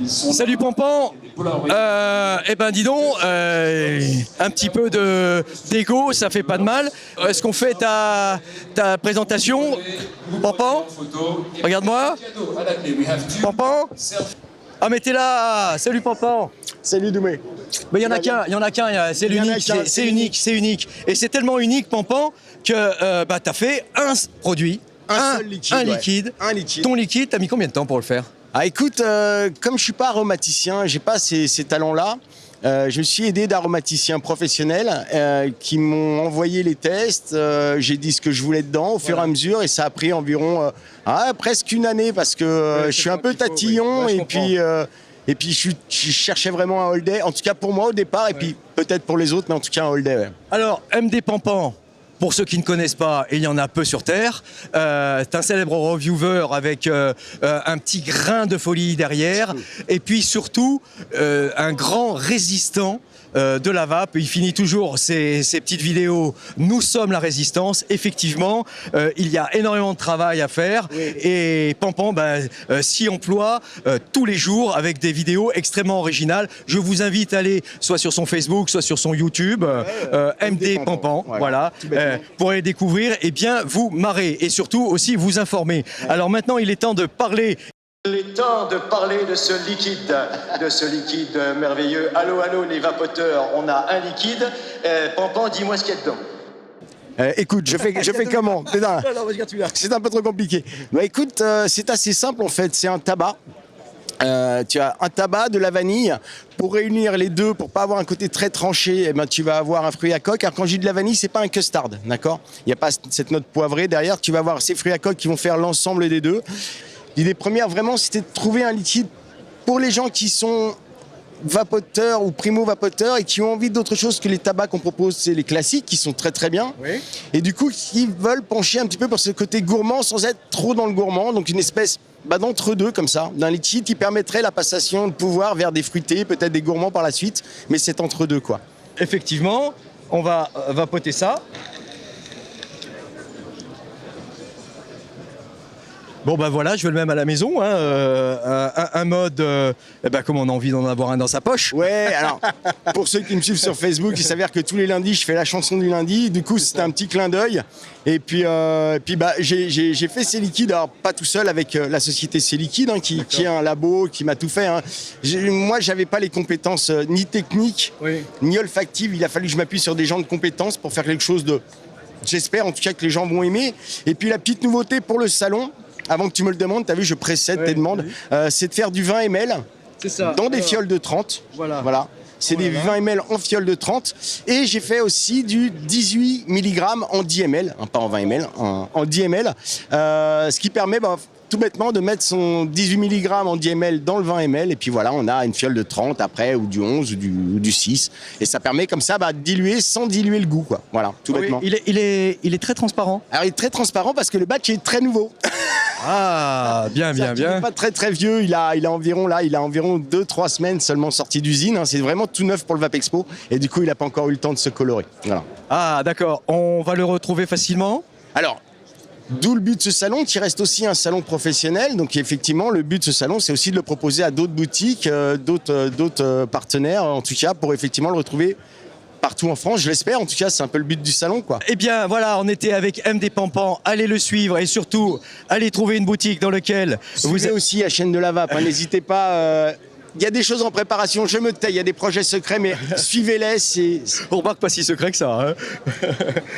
Salut Pampan. Eh ben dis donc, un petit peu d'ego, ça fait pas de mal. Est-ce qu'on fait ta présentation, Pampan? Regarde-moi. Pampan. Ah mais t'es là. Salut Pampan. Salut Doumé. Mais il y en a qu'un, c'est unique, c'est unique. Et c'est tellement unique, Pampan, que t'as fait un produit, un liquide. Ton liquide, t'as mis combien de temps pour le faire? Ah écoute, comme je suis pas aromaticien, j'ai pas ces talents-là, je me suis aidé d'aromaticiens professionnels qui m'ont envoyé les tests, j'ai dit ce que je voulais dedans au fur et à mesure et ça a pris environ presque une année parce que je suis un peu tatillon et puis je cherchais vraiment un All Day, en tout cas pour moi au départ et puis peut-être pour les autres, mais en tout cas un All Day. Ouais. Alors MD Pampan, pour ceux qui ne connaissent pas, et il y en a peu sur Terre, c'est un célèbre reviewer avec un petit grain de folie derrière, et puis surtout un grand résistant de la vape. Il finit toujours ses petites vidéos « Nous sommes la résistance ». Effectivement, il y a énormément de travail à faire, et Pampan s'y emploie tous les jours avec des vidéos extrêmement originales. Je vous invite à aller soit sur son Facebook, soit sur son YouTube, MD Pampan, voilà. Pour aller découvrir et bien vous marrer et surtout aussi vous informer. Alors maintenant, il est temps de parler. Il est temps de parler de ce liquide merveilleux. Allô, allô les vapoteurs, on a un liquide. Pampan, dis-moi ce qu'il y a dedans. Écoute, je fais comment? C'est un peu trop compliqué. Bah, écoute, c'est assez simple en fait, c'est un tabac. Tu as un tabac, de la vanille. Pour réunir les deux, pour pas avoir un côté très tranché, tu vas avoir un fruit à coque. Alors quand je dis de la vanille, c'est pas un custard, d'accord? Il n'y a pas cette note poivrée derrière. Tu vas avoir ces fruits à coque qui vont faire l'ensemble des deux. L'idée première, vraiment, c'était de trouver un liquide pour les gens qui sont vapoteurs ou primo-vapoteurs et qui ont envie d'autre chose que les tabacs qu'on propose, c'est les classiques qui sont très très bien. Oui. Et du coup, qui veulent pencher un petit peu pour ce côté gourmand sans être trop dans le gourmand. Donc une espèce d'entre-deux comme ça, d'un liquide qui permettrait la passation de pouvoir vers des fruités, peut-être des gourmands par la suite, mais c'est entre-deux quoi. Effectivement, on va vapoter ça. Bon voilà, je veux le même à la maison, hein, un mode comme on a envie d'en avoir un dans sa poche. Ouais, alors pour ceux qui me suivent sur Facebook, il s'avère que tous les lundis je fais la chanson du lundi, du coup c'était un petit clin d'œil. Et puis j'ai fait ces liquides, alors pas tout seul avec la société C'est Liquide, hein, qui est un labo, qui m'a tout fait. Hein. Moi j'avais pas les compétences ni techniques, ni olfactives, il a fallu que je m'appuie sur des gens de compétences pour faire quelque chose de, j'espère en tout cas que les gens vont aimer. Et puis la petite nouveauté pour le salon, avant que tu me le demandes, tu as vu, je précède tes demandes, c'est de faire du 20 ml dans des fioles de 30. Voilà. C'est des 20 ml en fioles de 30. Et j'ai fait aussi du 18 mg en 10 ml, pas en 20 ml, en 10 ml. Ce qui permet tout bêtement de mettre son 18 mg en 10 ml dans le 20 ml. Et puis voilà, on a une fiole de 30 après, ou du 11, ou du 6. Et ça permet comme ça de diluer sans diluer le goût, quoi. Voilà, tout bêtement. Il est très transparent. Alors il est très transparent parce que le batch est très nouveau. Ah, bien. Il n'est pas très vieux, il a environ 2-3 semaines seulement sorti d'usine. Hein. C'est vraiment tout neuf pour le Vapexpo. Et du coup, il n'a pas encore eu le temps de se colorer. Voilà. Ah, d'accord. On va le retrouver facilement? Alors, d'où le but de ce salon, qui reste aussi un salon professionnel. Donc effectivement, le but de ce salon, c'est aussi de le proposer à d'autres boutiques, d'autres partenaires, en tout cas, pour effectivement le retrouver partout en France, je l'espère. En tout cas, c'est un peu le but du salon, quoi. Eh bien, voilà, on était avec MD Pampan. Allez le suivre et surtout, allez trouver une boutique dans laquelle vous aussi à Chaîne de la Vape. Hein, n'hésitez pas. Il y a des choses en préparation, je me tais, il y a des projets secrets, mais suivez-les. On remarque pas si secret que ça. Hein.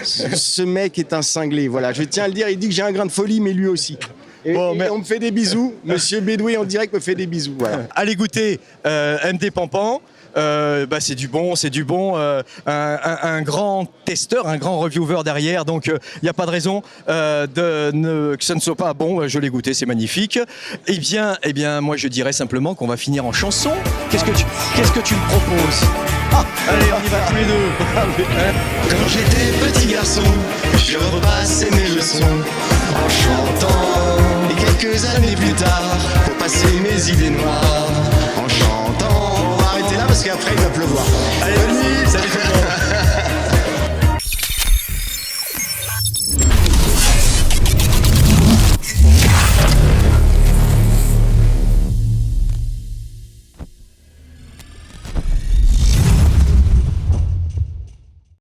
Ce mec est un cinglé, voilà. Je tiens à le dire, il dit que j'ai un grain de folie, mais lui aussi. Et on me fait des bisous. Monsieur Bédoué en direct me fait des bisous. Voilà. Allez goûter MD Pampan. C'est du bon, un grand testeur, un grand reviewer derrière, donc il n'y a pas de raison que ça ne soit pas bon. Je l'ai goûté, c'est magnifique. Eh bien, moi je dirais simplement qu'on va finir en chanson. Qu'est-ce que tu me proposes? Allez, on y va tous les deux. Quand j'étais petit garçon, je repassais mes leçons en chantant. Et quelques années plus tard, pour passer mes idées noires en chantant. On va arrêter là parce qu'après il va pleuvoir. Allez, bonne nuit, salut tout le monde.